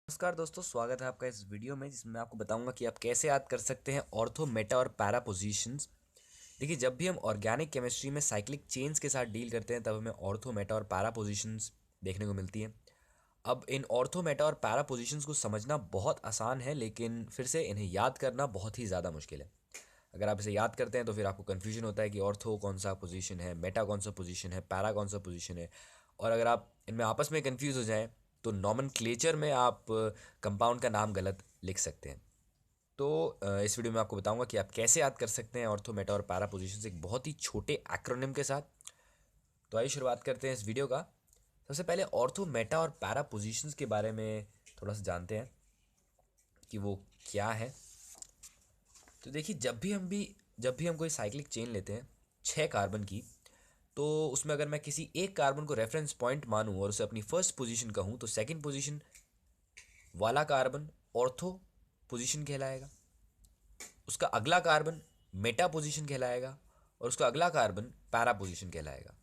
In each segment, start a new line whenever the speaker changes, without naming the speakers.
नमस्कार दोस्तों, स्वागत है आपका इस वीडियो में जिसमें मैं आपको बताऊंगा कि आप कैसे याद कर सकते हैं ऑर्थो, मेटा और पैरा पोजीशंस। देखिए, जब भी हम ऑर्गेनिक केमिस्ट्री में साइक्लिक चेन्स के साथ डील करते हैं तब हमें ऑर्थो, मेटा और पैरा पोजीशंस देखने को मिलती हैं। अब इन ऑर्थो, मेटा और पैरा पोजीशंस को समझना बहुत आसान है, लेकिन फिर से इन्हें याद करना बहुत ही ज़्यादा मुश्किल है। अगर आप इसे याद करते हैं तो फिर आपको कन्फ्यूजन होता है कि ऑर्थो कौन सा पोजीशन है, मेटा कौन सा पोजीशन है, पैरा कौन सा पोजीशन है। और अगर आप इनमें आपस में कन्फ्यूज़ हो जाएं तो नॉमेनक्लेचर में आप कंपाउंड का नाम गलत लिख सकते हैं। तो इस वीडियो में आपको बताऊंगा कि आप कैसे याद कर सकते हैं ऑर्थो, मेटा और पैरा पोजीशंस एक बहुत ही छोटे एक्रोनिम के साथ। तो आइए शुरुआत करते हैं इस वीडियो का। सबसे पहले ऑर्थो, मेटा और पैरा पोजीशंस के बारे में थोड़ा सा जानते हैं कि वो क्या है। तो देखिए, जब भी हम कोई साइक्लिक चेन लेते हैं 6 कार्बन की, तो उसमें अगर मैं किसी एक कार्बन को रेफरेंस पॉइंट मानूं और उसे अपनी फर्स्ट पोजीशन कहूं तो सेकंड पोजीशन वाला कार्बन ऑर्थो पोजीशन कहलाएगा, उसका अगला कार्बन मेटा पोजीशन कहलाएगा और उसका अगला कार्बन पैरा पोजीशन कहलाएगा,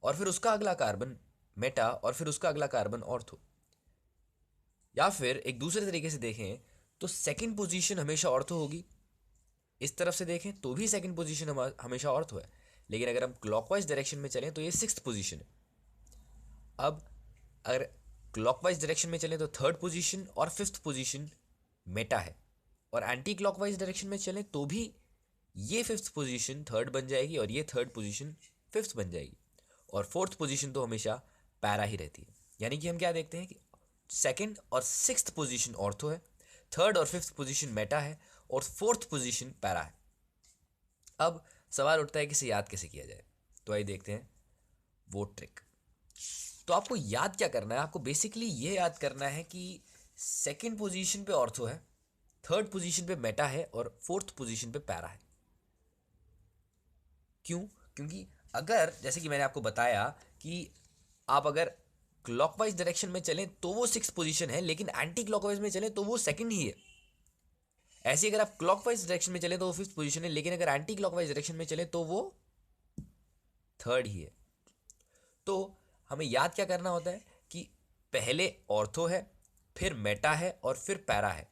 और फिर उसका अगला कार्बन मेटा और फिर उसका अगला कार्बन ऑर्थो। या फिर एक दूसरे तरीके से देखें तो सेकंड पोजीशन हमेशा ऑर्थो होगी, इस तरफ से देखें तो भी सेकंड पोजीशन हमेशा ऑर्थो है, लेकिन अगर हम क्लॉकवाइज डायरेक्शन में चलें तो ये सिक्स्थ पोजीशन है। अब अगर क्लॉकवाइज डायरेक्शन में चलें तो थर्ड पोजीशन और फिफ्थ पोजीशन मेटा है, और एंटी क्लॉकवाइज डायरेक्शन में चलें तो भी ये फिफ्थ पोजीशन थर्ड बन जाएगी और ये थर्ड पोजीशन फिफ्थ बन जाएगी, और फोर्थ पोजीशन तो हमेशा पैरा ही रहती है। यानी कि हम क्या देखते हैं कि सेकंड और सिक्स्थ पोजीशन ऑर्थो है, थर्ड और फिफ्थ पोजीशन मेटा है और फोर्थ पोजीशन पैरा है। अब सवाल उठता है कि इसे याद कैसे किया जाए। तो आइए देखते हैं वो ट्रिक। तो आपको याद क्या करना है, आपको बेसिकली ये याद करना है कि सेकंड पोजीशन पे ऑर्थो है, थर्ड पोजीशन पे मेटा है और फोर्थ पोजीशन पे पैरा है। क्यों? क्योंकि अगर, जैसे कि मैंने आपको बताया कि आप अगर क्लॉकवाइज डायरेक्शन में चलें तो वो सिक्स पोजीशन है, लेकिन एंटी क्लॉकवाइज में चलें तो वो सेकंड ही है। ऐसे अगर आप क्लॉकवाइज डायरेक्शन में चलें तो वो फिफ्थ पोजीशन है, लेकिन अगर एंटी क्लॉकवाइज डायरेक्शन में चलें तो वो थर्ड ही है। तो हमें याद क्या करना होता है कि पहले ऑर्थो है, फिर मेटा है और फिर पैरा है।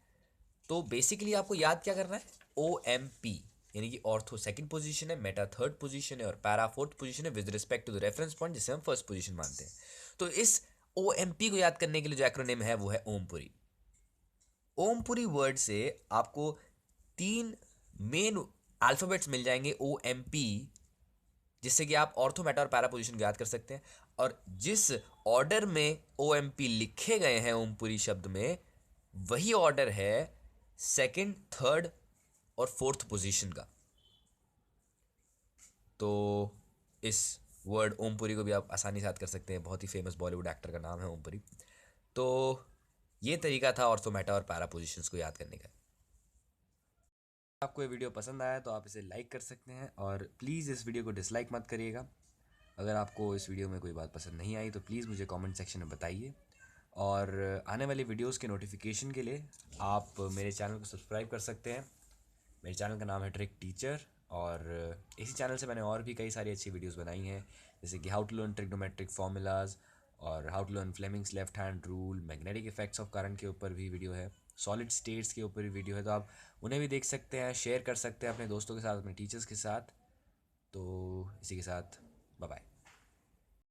तो बेसिकली आपको याद क्या करना है, ओ एम पी, यानी कि ऑर्थो सेकंड पोजीशन है, मेटा थर्ड पोजीशन है और पैरा फोर्थ पोजीशन है with respect to the reference point जिसे हम फर्स्ट पोजीशन मानते हैं। तो इस ओ एम पी को याद करने के लिए जो एक्रोनिम है वो है ओमपुरी। ओमपुरी वर्ड से आपको तीन मेन अल्फाबेट्स मिल जाएंगे ओ एम पी, जिससे कि आप ऑर्थो, मेटा और पैरा पोजीशन को याद कर सकते हैं। और जिस ऑर्डर में ओ एम पी लिखे गए हैं ओमपुरी शब्द में, वही ऑर्डर है सेकंड, थर्ड और फोर्थ पोजीशन का। तो इस वर्ड ओमपुरी को भी आप आसानी से याद कर सकते हैं, बहुत ही फेमस बॉलीवुड एक्टर का नाम है ओमपुरी। तो ये तरीका था ऑर्थो, मेटा और पैरा पोजीशंस को याद करने का। आपको ये वीडियो पसंद आया तो आप इसे लाइक कर सकते हैं, और प्लीज़ इस वीडियो को डिसलाइक मत करिएगा। अगर आपको इस वीडियो में कोई बात पसंद नहीं आई तो प्लीज़ मुझे कमेंट सेक्शन में बताइए। और आने वाली वीडियोस के नोटिफिकेशन के लिए आप मेरे चैनल को सब्सक्राइब कर सकते हैं। मेरे चैनल का नाम है ट्रिक टीचर, और इसी चैनल से मैंने और भी कई सारी अच्छी वीडियोस बनाई हैं, जैसे कि how to learn trigonometric formulas और how to learn Fleming's left hand rule, magnetic effects of current के ऊपर भी वीडियो है, सॉलिड स्टेट्स के ऊपर भी वीडियो है। तो आप उन्हें भी देख सकते हैं, शेयर कर सकते हैं अपने दोस्तों के साथ, अपने टीचर्स के साथ। तो इसी के साथ बाय बाय।